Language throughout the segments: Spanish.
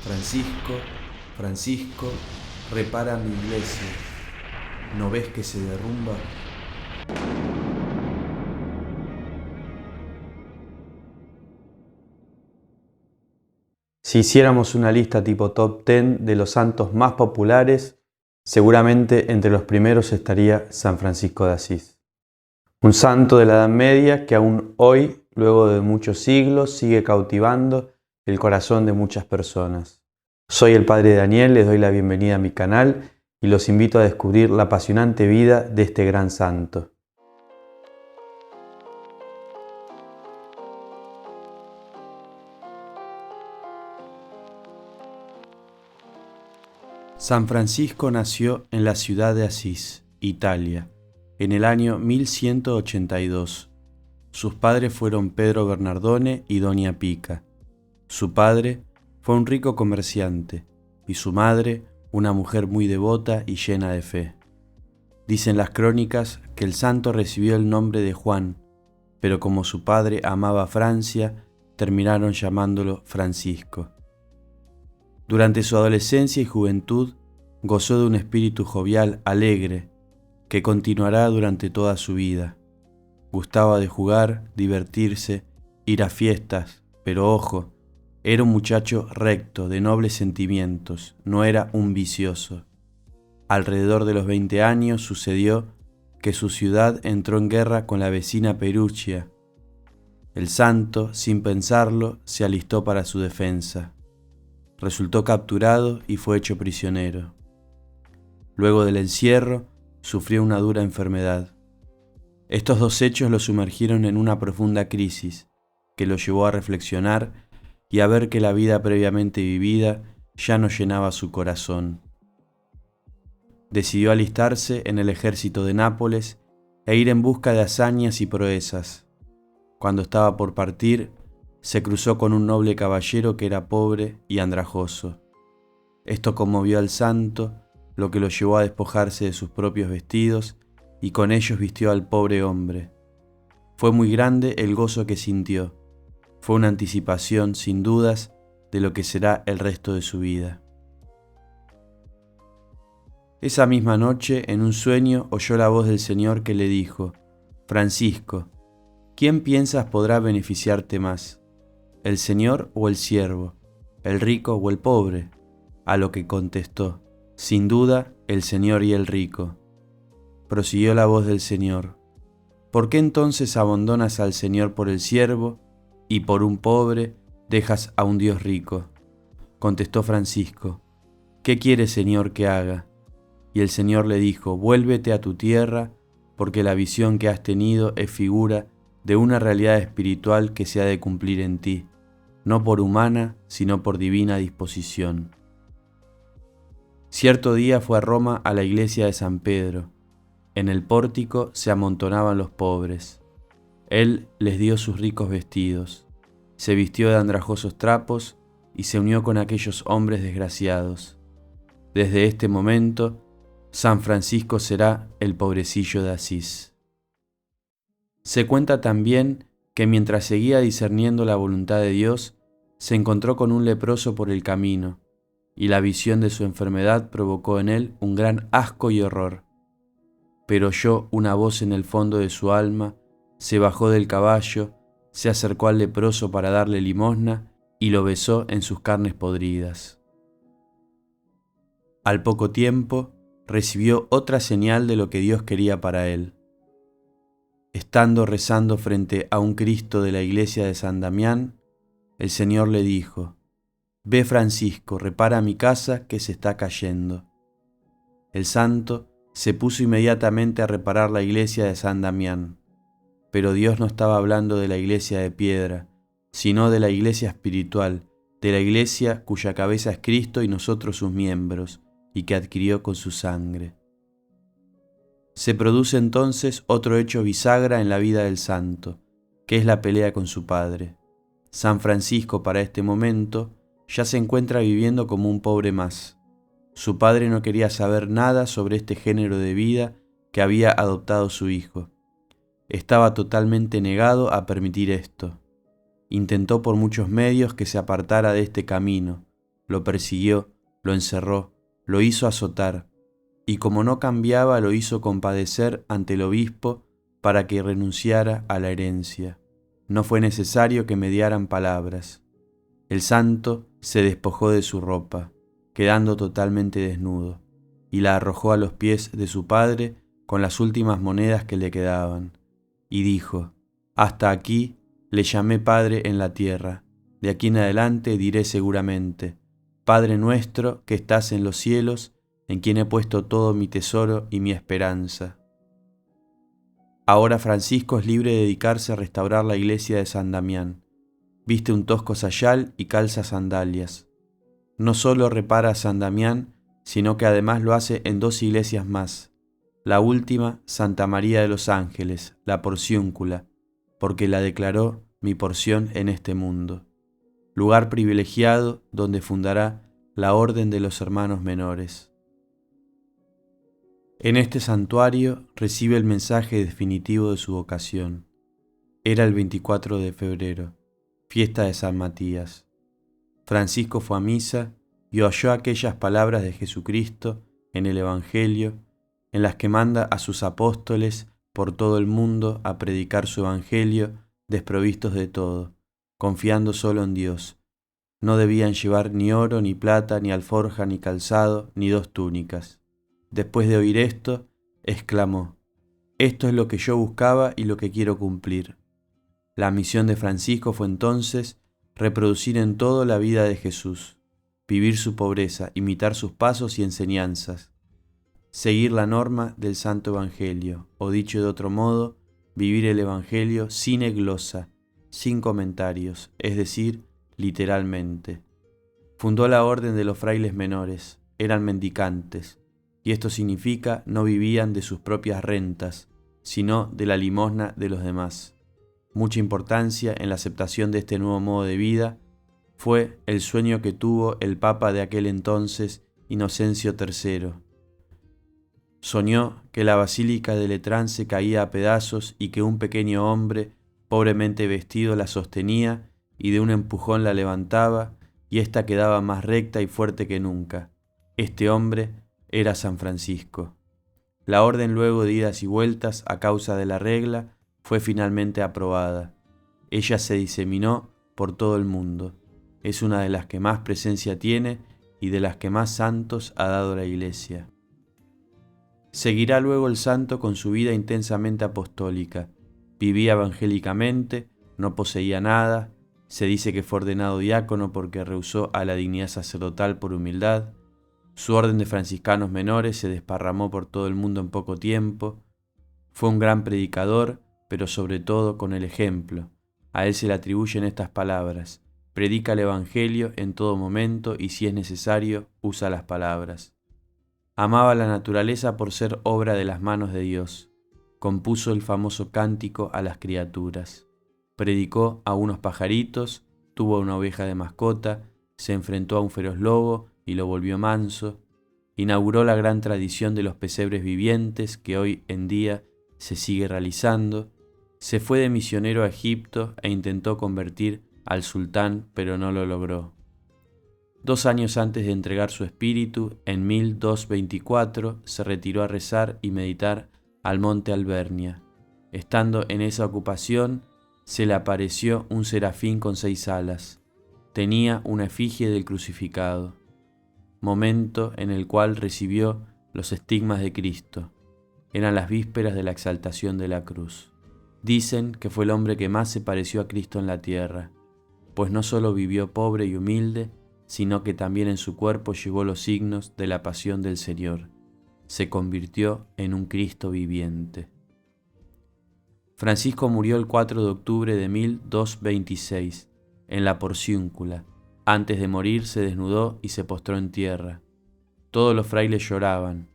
Francisco, Francisco, repara mi iglesia. ¿No ves que se derrumba? Si hiciéramos una lista tipo top 10 de los santos más populares, seguramente entre los primeros estaría San Francisco de Asís. Un santo de la Edad Media que aún hoy, luego de muchos siglos, sigue cautivando el corazón de muchas personas. Soy el Padre Daniel, les doy la bienvenida a mi canal y los invito a descubrir la apasionante vida de este gran santo. San Francisco nació en la ciudad de Asís, Italia, en el año 1182. Sus padres fueron Pedro Bernardone y Doña Pica. Su padre fue un rico comerciante y su madre una mujer muy devota y llena de fe. Dicen las crónicas que el santo recibió el nombre de Juan, pero como su padre amaba Francia, terminaron llamándolo Francisco. Durante su adolescencia y juventud gozó de un espíritu jovial, alegre, que continuará durante toda su vida. Gustaba de jugar, divertirse, ir a fiestas, pero ojo, era un muchacho recto, de nobles sentimientos, no era un vicioso. Alrededor de los 20 años sucedió que su ciudad entró en guerra con la vecina Perugia. El santo, sin pensarlo, se alistó para su defensa. Resultó capturado y fue hecho prisionero. Luego del encierro, sufrió una dura enfermedad. Estos dos hechos lo sumergieron en una profunda crisis que lo llevó a reflexionar y a ver que la vida previamente vivida ya no llenaba su corazón. Decidió alistarse en el ejército de Nápoles e ir en busca de hazañas y proezas. Cuando estaba por partir, se cruzó con un noble caballero que era pobre y andrajoso. Esto conmovió al santo, lo que lo llevó a despojarse de sus propios vestidos y con ellos vistió al pobre hombre. Fue muy grande el gozo que sintió. Fue una anticipación, sin dudas, de lo que será el resto de su vida. Esa misma noche, en un sueño, oyó la voz del Señor que le dijo: Francisco, ¿quién piensas podrá beneficiarte más? ¿El Señor o el siervo? ¿El rico o el pobre? A lo que contestó: sin duda, el Señor y el rico. Prosiguió la voz del Señor: ¿por qué entonces abandonas al Señor por el siervo y por un pobre dejas a un Dios rico? Contestó Francisco: ¿qué quiere, Señor, que haga? Y el Señor le dijo: vuélvete a tu tierra, porque la visión que has tenido es figura de una realidad espiritual que se ha de cumplir en ti, no por humana, sino por divina disposición. Cierto día fue a Roma a la iglesia de San Pedro. En el pórtico se amontonaban los pobres. Él les dio sus ricos vestidos, se vistió de andrajosos trapos y se unió con aquellos hombres desgraciados. Desde este momento, San Francisco será el pobrecillo de Asís. Se cuenta también que mientras seguía discerniendo la voluntad de Dios, se encontró con un leproso por el camino, y la visión de su enfermedad provocó en él un gran asco y horror. Pero oyó una voz en el fondo de su alma, se bajó del caballo, se acercó al leproso para darle limosna y lo besó en sus carnes podridas. Al poco tiempo, recibió otra señal de lo que Dios quería para él. Estando rezando frente a un Cristo de la iglesia de San Damián, el Señor le dijo: «Ve, Francisco, repara mi casa que se está cayendo». El santo se puso inmediatamente a reparar la iglesia de San Damián, pero Dios no estaba hablando de la iglesia de piedra, sino de la iglesia espiritual, de la iglesia cuya cabeza es Cristo y nosotros sus miembros, y que adquirió con su sangre. Se produce entonces otro hecho bisagra en la vida del santo, que es la pelea con su padre. San Francisco, para este momento, ya se encuentra viviendo como un pobre más. Su padre no quería saber nada sobre este género de vida que había adoptado su hijo. Estaba totalmente negado a permitir esto. Intentó por muchos medios que se apartara de este camino, lo persiguió, lo encerró, lo hizo azotar, y como no cambiaba lo hizo compadecer ante el obispo para que renunciara a la herencia. No fue necesario que mediaran palabras. El santo se despojó de su ropa, quedando totalmente desnudo, y la arrojó a los pies de su padre con las últimas monedas que le quedaban, y dijo: «Hasta aquí le llamé Padre en la tierra, de aquí en adelante diré seguramente: Padre nuestro que estás en los cielos, en quien he puesto todo mi tesoro y mi esperanza». Ahora Francisco es libre de dedicarse a restaurar la iglesia de San Damián. Viste un tosco sayal y calza sandalias. No solo repara a San Damián, sino que además lo hace en 2 iglesias más. La última, Santa María de los Ángeles, la Porciúncula, porque la declaró mi porción en este mundo. Lugar privilegiado donde fundará la Orden de los Hermanos Menores. En este santuario recibe el mensaje definitivo de su vocación. Era el 24 de febrero, fiesta de San Matías. Francisco fue a misa y oyó aquellas palabras de Jesucristo en el Evangelio, en las que manda a sus apóstoles por todo el mundo a predicar su Evangelio desprovistos de todo, confiando solo en Dios. No debían llevar ni oro, ni plata, ni alforja, ni calzado, ni 2 túnicas. Después de oír esto, exclamó: «Esto es lo que yo buscaba y lo que quiero cumplir». La misión de Francisco fue entonces reproducir en todo la vida de Jesús, vivir su pobreza, imitar sus pasos y enseñanzas, seguir la norma del Santo Evangelio, o dicho de otro modo, vivir el Evangelio sin glosa, sin comentarios, es decir, literalmente. Fundó la Orden de los Frailes Menores, eran mendicantes, y esto significa no vivían de sus propias rentas, sino de la limosna de los demás. Mucha importancia en la aceptación de este nuevo modo de vida fue el sueño que tuvo el Papa de aquel entonces, Inocencio III. Soñó que la Basílica de Letrán se caía a pedazos y que un pequeño hombre, pobremente vestido, la sostenía y de un empujón la levantaba, y ésta quedaba más recta y fuerte que nunca. Este hombre era San Francisco. La orden, luego de idas y vueltas a causa de la regla, fue finalmente aprobada. Ella se diseminó por todo el mundo. Es una de las que más presencia tiene y de las que más santos ha dado la Iglesia. Seguirá luego el santo con su vida intensamente apostólica. Vivía evangélicamente, no poseía nada, se dice que fue ordenado diácono porque rehusó a la dignidad sacerdotal por humildad. Su orden de franciscanos menores se desparramó por todo el mundo en poco tiempo. Fue un gran predicador, pero sobre todo con el ejemplo. A él se le atribuyen estas palabras: predica el Evangelio en todo momento y si es necesario, usa las palabras. Amaba la naturaleza por ser obra de las manos de Dios. Compuso el famoso cántico a las criaturas. Predicó a unos pajaritos, tuvo una oveja de mascota, se enfrentó a un feroz lobo y lo volvió manso. Inauguró la gran tradición de los pesebres vivientes que hoy en día se sigue realizando. Se fue de misionero a Egipto e intentó convertir al sultán, pero no lo logró. 2 años antes de entregar su espíritu, en 1224, se retiró a rezar y meditar al monte Albernia. Estando en esa ocupación, se le apareció un serafín con 6 alas. Tenía una efigie del crucificado, momento en el cual recibió los estigmas de Cristo. Eran las vísperas de la exaltación de la cruz. Dicen que fue el hombre que más se pareció a Cristo en la tierra, pues no solo vivió pobre y humilde, sino que también en su cuerpo llevó los signos de la pasión del Señor. Se convirtió en un Cristo viviente. Francisco murió el 4 de octubre de 1226, en la Porciúncula. Antes de morir se desnudó y se postró en tierra. Todos los frailes lloraban.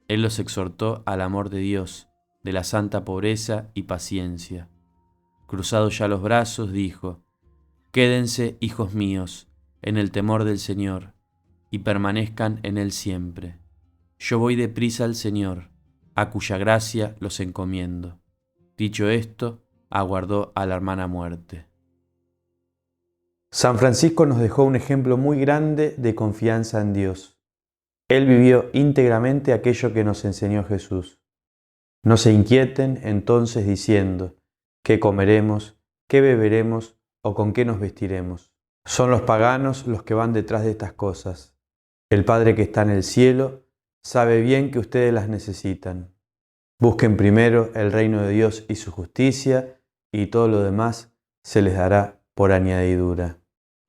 Él los exhortó al amor de Dios, de la santa pobreza y paciencia. Cruzados ya los brazos, dijo: «Quédense, hijos míos, en el temor del Señor, y permanezcan en Él siempre. Yo voy deprisa al Señor, a cuya gracia los encomiendo». Dicho esto, aguardó a la hermana muerte. San Francisco nos dejó un ejemplo muy grande de confianza en Dios. Él vivió íntegramente aquello que nos enseñó Jesús. No se inquieten entonces diciendo, ¿qué comeremos, qué beberemos o con qué nos vestiremos? Son los paganos los que van detrás de estas cosas. El Padre que está en el cielo sabe bien que ustedes las necesitan. Busquen primero el reino de Dios y su justicia, y todo lo demás se les dará por añadidura.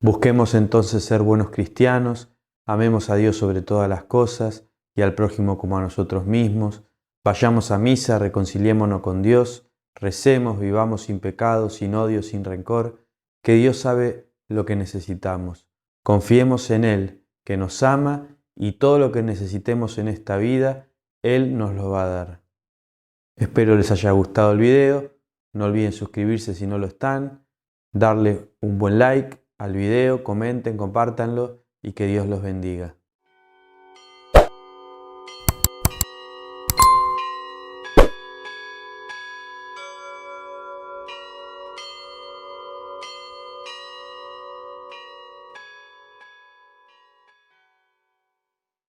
Busquemos entonces ser buenos cristianos, amemos a Dios sobre todas las cosas y al prójimo como a nosotros mismos, vayamos a misa, reconciliémonos con Dios, recemos, vivamos sin pecado, sin odio, sin rencor, que Dios sabe lo que necesitamos. Confiemos en Él, que nos ama y todo lo que necesitemos en esta vida, Él nos lo va a dar. Espero les haya gustado el video, no olviden suscribirse si no lo están, darle un buen like al video, comenten, compártanlo y que Dios los bendiga.